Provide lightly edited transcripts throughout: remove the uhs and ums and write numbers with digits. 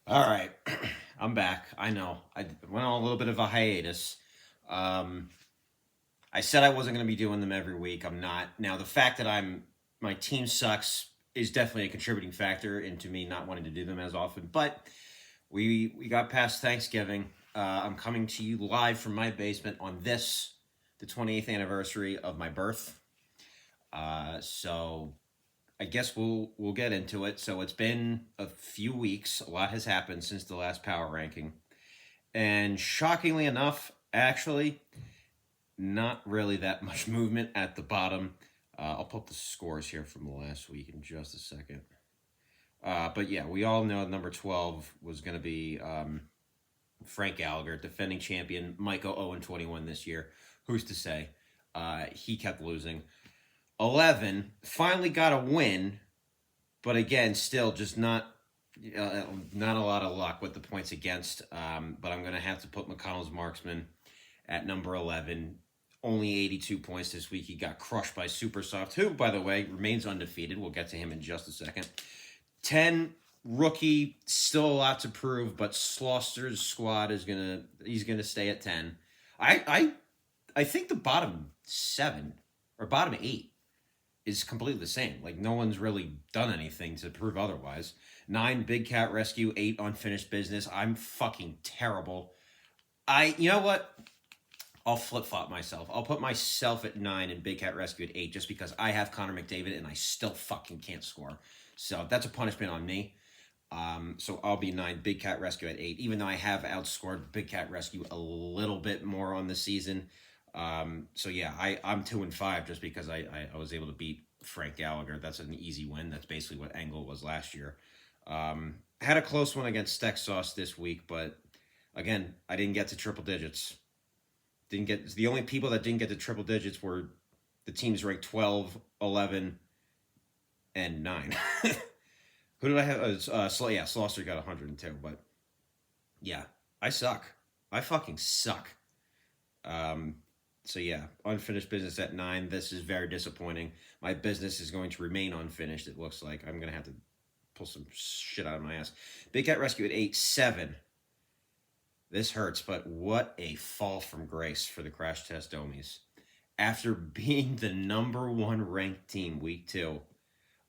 All right, I'm back. I know I went on a little bit of a hiatus. Um, I said I wasn't going to be doing them every week. I'm not now. The fact that my team sucks is definitely a contributing factor into me not wanting to do them as often. But we got past Thanksgiving. I'm coming to you live from my basement on the 28th anniversary of my birth. So I guess we'll get into it. So it's been a few weeks. A lot has happened since the last power ranking. And shockingly enough, actually, not really that much movement at the bottom. I'll put the scores here from the last week in just a second. But yeah, we all know number 12 was going to be Frank Gallagher, defending champion. Michael 0-21 this year. Who's to say? He kept losing. 11 finally got a win, but again, still just not a lot of luck with the points against. But I'm going to have to put McConnell's marksman at number 11. Only 82 points this week. He got crushed by Supersoft, who, by the way, remains undefeated. We'll get to him in just a second. 10, rookie, still a lot to prove, but Slauster's squad he's gonna stay at 10. I think the bottom 7 or bottom 8 is completely the same. Like no one's really done anything to prove otherwise. 9, Big Cat Rescue. 8, Unfinished Business. I'm fucking terrible. You know what? I'll flip flop myself. I'll put myself at 9 and Big Cat Rescue at 8 just because I have Connor McDavid and I still fucking can't score. So that's a punishment on me. So I'll be 9, Big Cat Rescue at 8, even though I have outscored Big Cat Rescue a little bit more on the season. So yeah, I'm 2-5 just because I was able to beat Frank Gallagher. That's an easy win. That's basically what Engel was last year. Had a close one against Steak Sauce this week, but again, I didn't get to triple digits. Didn't get the only people that didn't get to triple digits were the teams ranked 12, 11, and 9. Who did I have? Slauster got 102, but yeah, I suck. I fucking suck. So yeah, unfinished business at 9. This is very disappointing. My business is going to remain unfinished. It looks like I'm gonna have to pull some shit out of my ass. Big Cat Rescue at 8, 7. This hurts, but what a fall from grace for the Crash Test Domies. After being the number 1 ranked team week 2,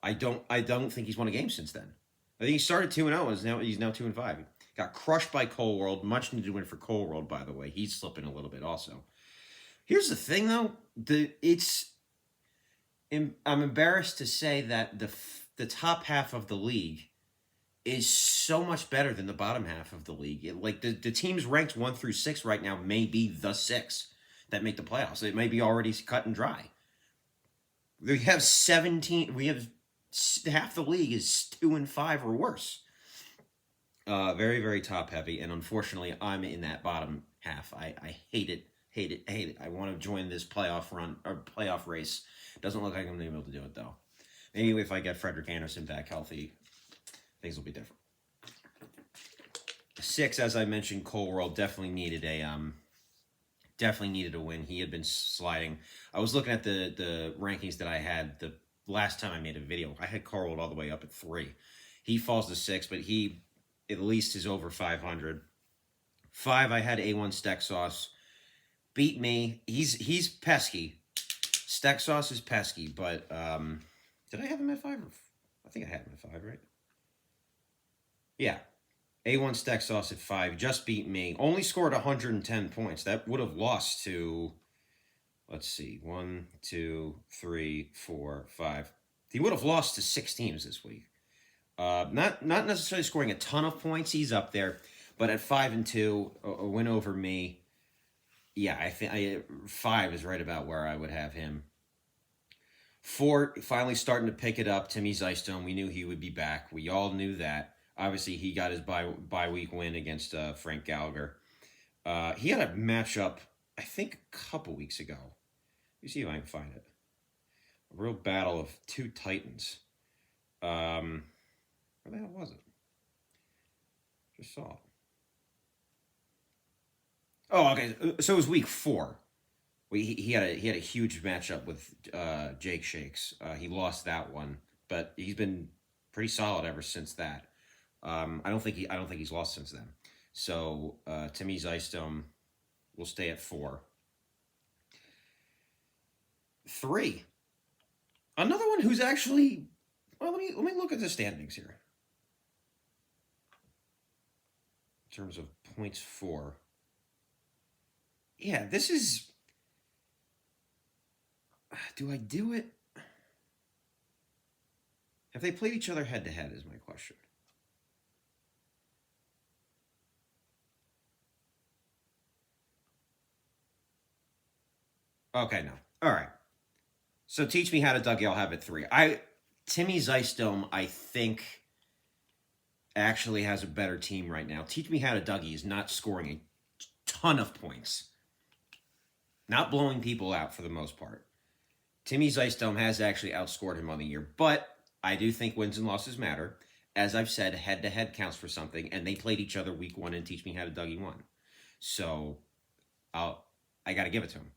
I don't think he's won a game since then. I think he started 2-0 and he's now 2-5. Got crushed by Coal World. Much needed win for Coal World, by the way. He's slipping a little bit also. Here's the thing though, I'm embarrassed to say that the top half of the league is so much better than the bottom half of the league. The teams ranked 1 through 6 right now may be the 6 that make the playoffs. It may be already cut and dry. We have 17. We have half the league is 2-5 or worse. Very very top heavy, and unfortunately, I'm in that bottom half. I hate it. Hate it, hate it. I want to join this playoff run or playoff race. Doesn't look like I'm going to be able to do it though. Maybe if I get Frederick Anderson back healthy, things will be different. 6, as I mentioned, Coal World definitely needed a win. He had been sliding. I was looking at the rankings that I had the last time I made a video. I had Coal World all the way up at 3. He falls to 6, but he at least is over 500. 5, I had A1 Steak Sauce. Beat me. He's pesky. Steak Sauce is pesky, but did I have him at 5? I think I had him at 5, right? Yeah. A1 Steak Sauce at 5 just beat me. Only scored 110 points. That would have lost to, let's see, 1, 2, 3, 4, 5. He would have lost to 6 teams this week. Not necessarily scoring a ton of points. He's up there, but at 5-2, a win over me. Yeah, I think 5 is right about where I would have him. 4, finally starting to pick it up. Timmy Zeistone, we knew he would be back. We all knew that. Obviously, he got his bye week win against Frank Gallagher. He had a matchup, I think, a couple weeks ago. Let me see if I can find it. A real battle of 2 Titans. Where the hell was it? Just saw it. Oh, okay. So it was week 4. He had a huge matchup with Jake Shakes. He lost that one, but he's been pretty solid ever since that. I don't think he's lost since then. So Timmy Zystone will stay at 4. 3. Another one who's actually, well, let me look at the standings here. In terms of points for. Yeah, this is. Do I do it? Have they played each other head to head? Is my question. Okay, no. All right. So teach me how to Dougie. I'll have it 3. Timmy Zystone, I think, actually has a better team right now. Teach me how to Dougie is not scoring a ton of points, not blowing people out for the most part. Timmy Zystone has actually outscored him on the year, but I do think wins and losses matter. As I've said, head-to-head counts for something, and they played each other week 1 and Teach Me How to Dougie won. So I got to give it to him.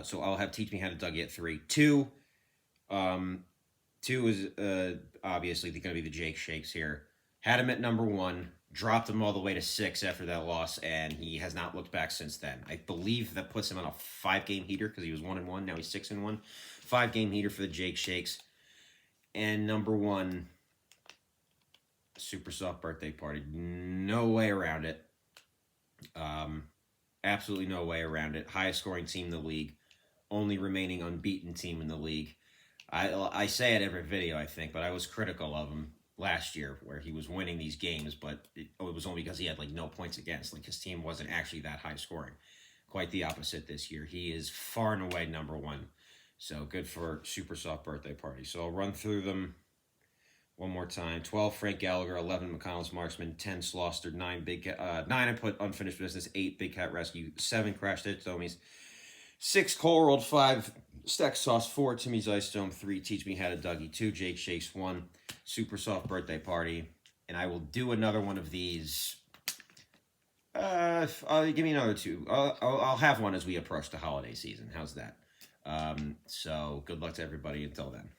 So I'll have Teach Me How to Dougie at 3. 2 is obviously going to be the Jake Shakes here. Had him at number 1, dropped him all the way to 6 after that loss, and he has not looked back since then. I believe that puts him on a 5-game heater because he was 1-1. Now he's 6-1. 5-game heater for the Jake Shakes. And number 1, super soft birthday party. No way around it. Absolutely no way around it. Highest scoring team in the league. Only remaining unbeaten team in the league. I say it every video, I think, but I was critical of him last year where he was winning these games, but it was only because he had no points against. His team wasn't actually that high scoring. Quite the opposite this year. He is far and away number 1. So good for super soft birthday party. So I'll run through them one more time. 12, Frank Gallagher. 11, McConnell's Marksman. 10, Sloster. 9, 9, I put Unfinished Business. 8, Big Cat Rescue. 7, Crash Dead Domies. 6, Cole Rolled. 5, Stack Sauce. 4, Timmy Zystone. 3, Teach Me How to Dougie. 2, Jake Shakes. 1, Super Soft Birthday Party. And I will do another one of these. Give me another 2. I'll have one as we approach the holiday season. How's that? So good luck to everybody until then.